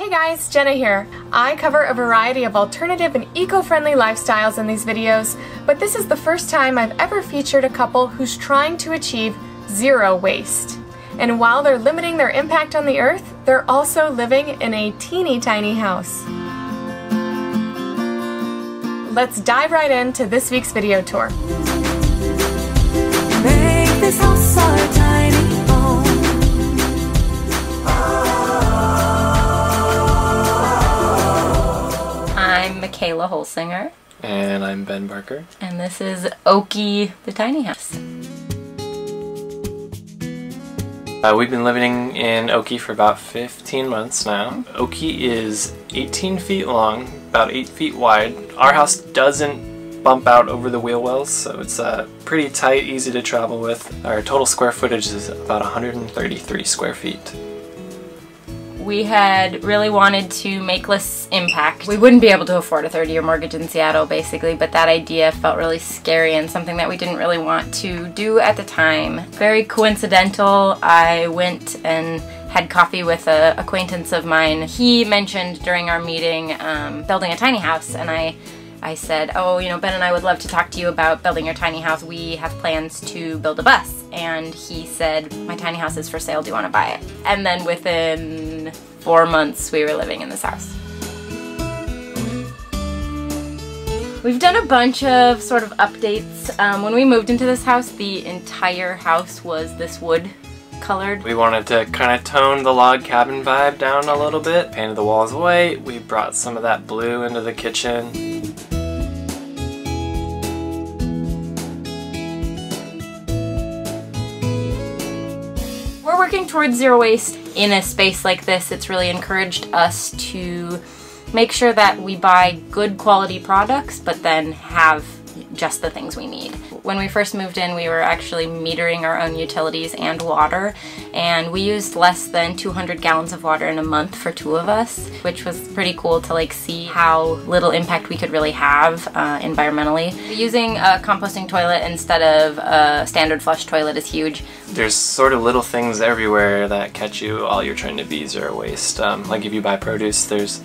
Hey guys, Jenna here. I cover a variety of alternative and eco-friendly lifestyles in these videos, but this is the first time I've ever featured a couple who's trying to achieve zero waste. And while they're limiting their impact on the earth, they're also living in a teeny tiny house. Let's dive right into this week's video tour. Make this house our tiny home. I'm Michaela Holsinger. And I'm Ben Barker. And this is Oki, the tiny house. We've been living in Oki for about 15 months now. Oki is 18 feet long, about 8 feet wide. Our house doesn't bump out over the wheel wells, so it's pretty tight, easy to travel with. Our total square footage is about 133 square feet. We had really wanted to make less impact. We wouldn't be able to afford a 30-year mortgage in Seattle, basically, but that idea felt really scary and something that we didn't really want to do at the time. Very coincidental, I went and had coffee with an acquaintance of mine. He mentioned during our meeting building a tiny house, and I said, oh, you know, Ben and I would love to talk to you about building your tiny house. We have plans to build a bus. And he said, my tiny house is for sale, do you want to buy it? And then within 4 months, we were living in this house. We've done a bunch of sort of updates. When we moved into this house, the entire house was this wood colored. We wanted to kind of tone the log cabin vibe down a little bit. Painted the walls white. We brought some of that blue into the kitchen. We're working towards zero waste. In a space like this, it's really encouraged us to make sure that we buy good quality products, but then have just the things we need. When we first moved in, we were actually metering our own utilities and water, and we used less than 200 gallons of water in a month for 2 of us, which was pretty cool to like see how little impact we could really have environmentally. Using a composting toilet instead of a standard flush toilet is huge. There's sort of little things everywhere that catch you while you're trying to be zero waste. Like if you buy produce, there's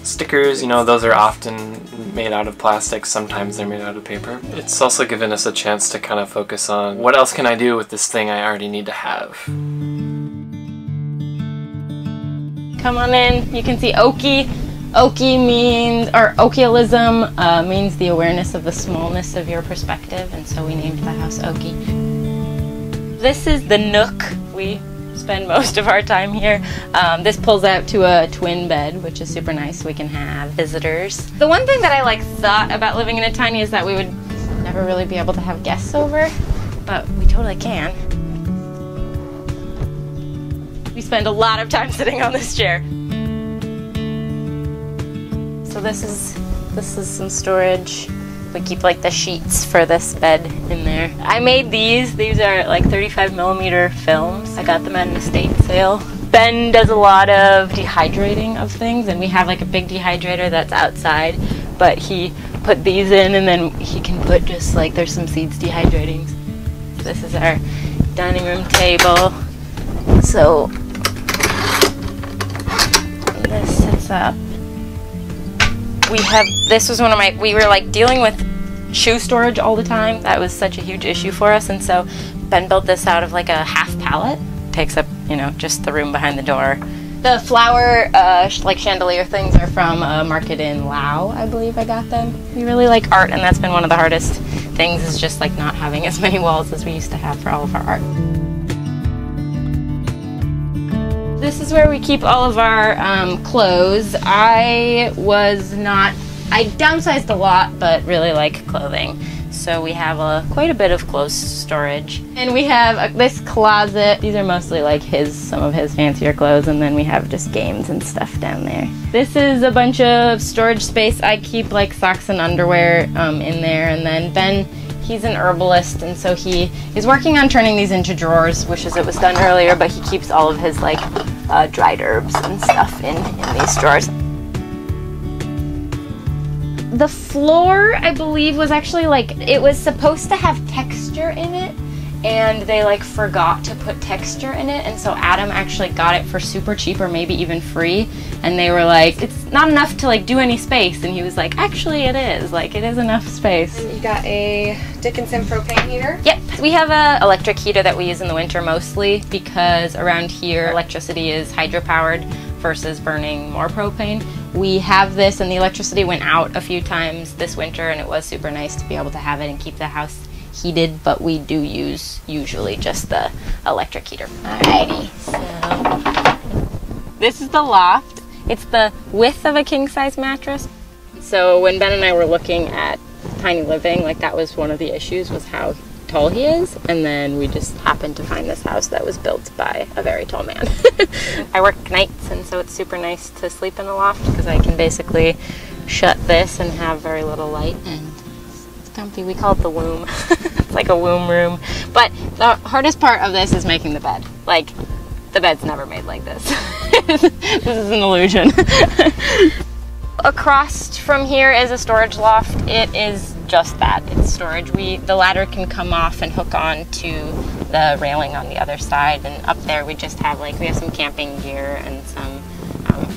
stickers, you know, those are often made out of plastic, sometimes they're made out of paper. It's also given us a chance to kind of focus on what else can I do with this thing I already need to have. Come on in, you can see Oki. Oki means, or Okialism means the awareness of the smallness of your perspective, and so we named the house Oki. This is the nook. We spend most of our time here. This pulls out to a twin bed, which is super nice. We can have visitors. The one thing that I thought about living in a tiny is that we would never really be able to have guests over, but we totally can. We spend a lot of time sitting on this chair. So this is some storage. We keep the sheets for this bed in there. I made these. These are 35mm films. I got them at an estate sale. Ben does a lot of dehydrating of things, and we have a big dehydrator that's outside, but he put these in, and then he can put just there's some seeds dehydrating. This is our dining room table. So this sits up. This was one of we were dealing with shoe storage all the time. That was such a huge issue for us, and so Ben built this out of a half pallet. Takes up, just the room behind the door. The flower, chandelier things are from a market in Laos, I believe I got them. We really like art, and that's been one of the hardest things, is just not having as many walls as we used to have for all of our art. This is where we keep all of our clothes. I downsized a lot, but really like clothing. So we have quite a bit of clothes storage. And we have this closet. These are mostly some of his fancier clothes, and then we have just games and stuff down there. This is a bunch of storage space. I keep socks and underwear in there, and then Ben, he's an herbalist, and so he is working on turning these into drawers. Wishes it was done earlier, but he keeps all of his dried herbs and stuff in these drawers. The floor, I believe, was actually it was supposed to have texture in it, and they like forgot to put texture in it, and so Adam actually got it for super cheap or maybe even free, and they were like, it's not enough to like do any space, and he was like, actually it is, like it is enough space. And you got a Dickinson propane heater? Yep, we have a electric heater that we use in the winter mostly because around here electricity is hydropowered versus burning more propane. We have this, and the electricity went out a few times this winter, and it was super nice to be able to have it and keep the house heated, but we do use usually just the electric heater. Alrighty, so this is the loft. It's the width of a king-size mattress. So when Ben and I were looking at tiny living, like that was one of the issues, was how tall he is, and then we just happened to find this house that was built by a very tall man. I work nights, and so it's super nice to sleep in a loft because I can basically shut this and have very little light, and it's comfy. We call it the womb. It's like a womb room. But the hardest part of this is making the bed. Like, the bed's never made like this. This is an illusion. Across from here is a storage loft. It is just that, it's storage. The ladder can come off and hook on to the railing on the other side, and up there we just have we have some camping gear and some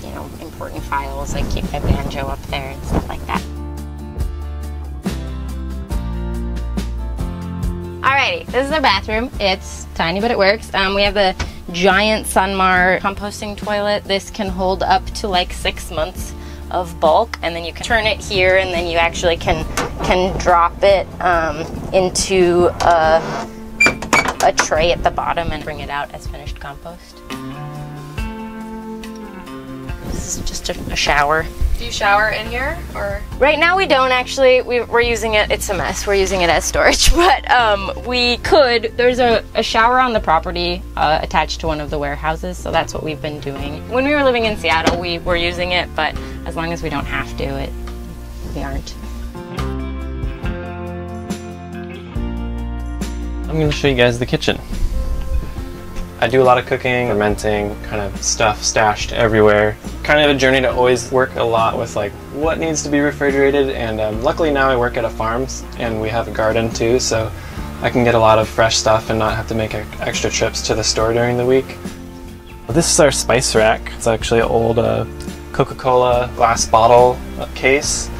you know, important files, like keep my banjo up there and stuff like that. Alrighty, this is our bathroom. It's tiny, but it works. We have the giant Sunmar composting toilet. This can hold up to like 6 months of bulk, and then you can turn it here, and then you actually can drop it into a tray at the bottom and bring it out as finished compost. This is just a shower. Do you shower in here, or? Right now we don't actually. We're using it, it's a mess, we're using it as storage, but we could. There's a shower on the property attached to one of the warehouses, so that's what we've been doing. When we were living in Seattle, we were using it, but as long as we don't have to, we aren't. I'm going to show you guys the kitchen. I do a lot of cooking, fermenting, kind of stuff stashed everywhere. Kind of a journey to always work a lot with like what needs to be refrigerated, and luckily now I work at a farm and we have a garden too, so I can get a lot of fresh stuff and not have to make extra trips to the store during the week. This is our spice rack. It's actually an old Coca-Cola glass bottle case.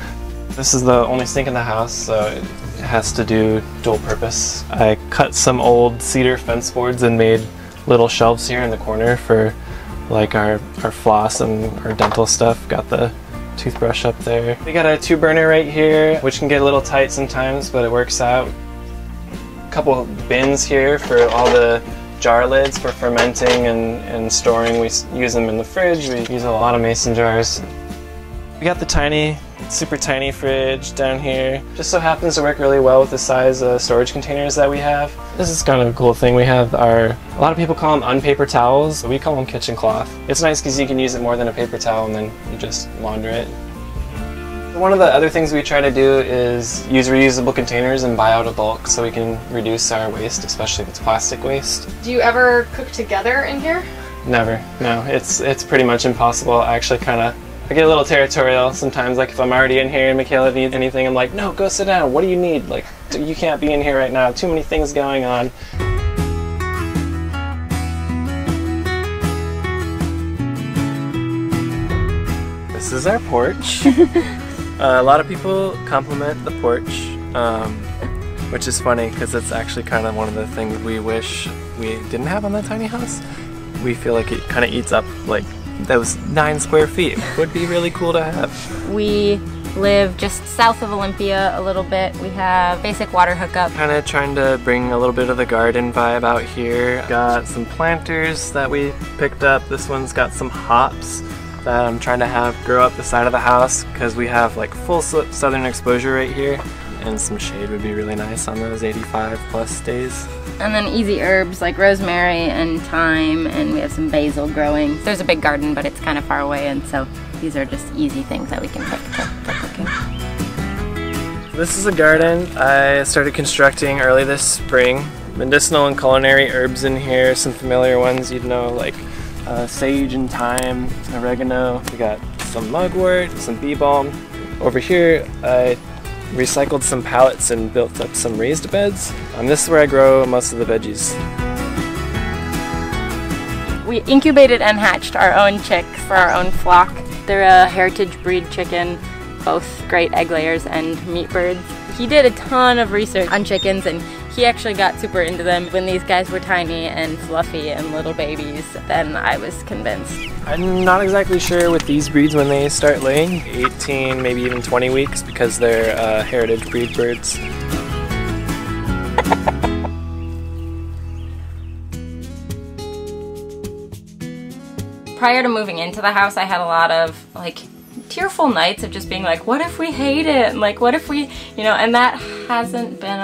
This is the only sink in the house, so it has to do dual purpose. I cut some old cedar fence boards and made little shelves here in the corner for like our floss and our dental stuff. Got the toothbrush up there. We got a 2-burner right here, which can get a little tight sometimes, but it works out. A couple bins here for all the jar lids for fermenting and storing. We use them in the fridge. We use a lot of mason jars. We got the tiny, super tiny fridge down here. Just so happens to work really well with the size storage containers that we have. This is kind of a cool thing. We have a lot of people call them unpaper towels. We call them kitchen cloth. It's nice because you can use it more than a paper towel, and then you just launder it. One of the other things we try to do is use reusable containers and buy out of bulk so we can reduce our waste, especially if it's plastic waste. Do you ever cook together in here? Never, no. It's pretty much impossible. I actually I get a little territorial sometimes, like if I'm already in here and Michaela needs anything, I'm like, no, go sit down, what do you need? Like, you can't be in here right now, too many things going on. This is our porch. A lot of people compliment the porch, which is funny because it's actually kind of one of the things we wish we didn't have on that tiny house. We feel like it kind of eats up like those 9 square feet. Would be really cool to have. We live just south of Olympia a little bit. We have basic water hookup. Kind of trying to bring a little bit of the garden vibe out here. Got some planters that we picked up. This one's got some hops that I'm trying to have grow up the side of the house because we have like full southern exposure right here, and some shade would be really nice on those 85+ days. And then easy herbs like rosemary and thyme, and we have some basil growing. There's a big garden, but it's kind of far away, and so these are just easy things that we can pick for cooking. This is a garden I started constructing early this spring. Medicinal and culinary herbs in here, some familiar ones you'd know like sage and thyme, oregano. We got some mugwort, some bee balm. Over here I recycled some pallets and built up some raised beds. This is where I grow most of the veggies. We incubated and hatched our own chicks for our own flock. They're a heritage breed chicken, both great egg layers and meat birds. He did a ton of research on chickens, and he actually got super into them. When these guys were tiny and fluffy and little babies, then I was convinced. I'm not exactly sure with these breeds when they start laying, 18, maybe even 20 weeks, because they're heritage breed birds. Prior to moving into the house, I had a lot of tearful nights of just being like, what if we hate it? And like, what if we, and that hasn't been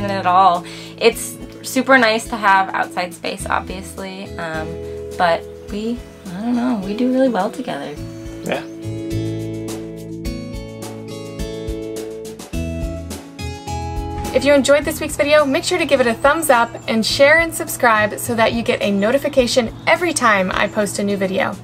it at all. It's super nice to have outside space, obviously, but I don't know, we do really well together. Yeah. If you enjoyed this week's video, make sure to give it a thumbs up and share and subscribe so that you get a notification every time I post a new video.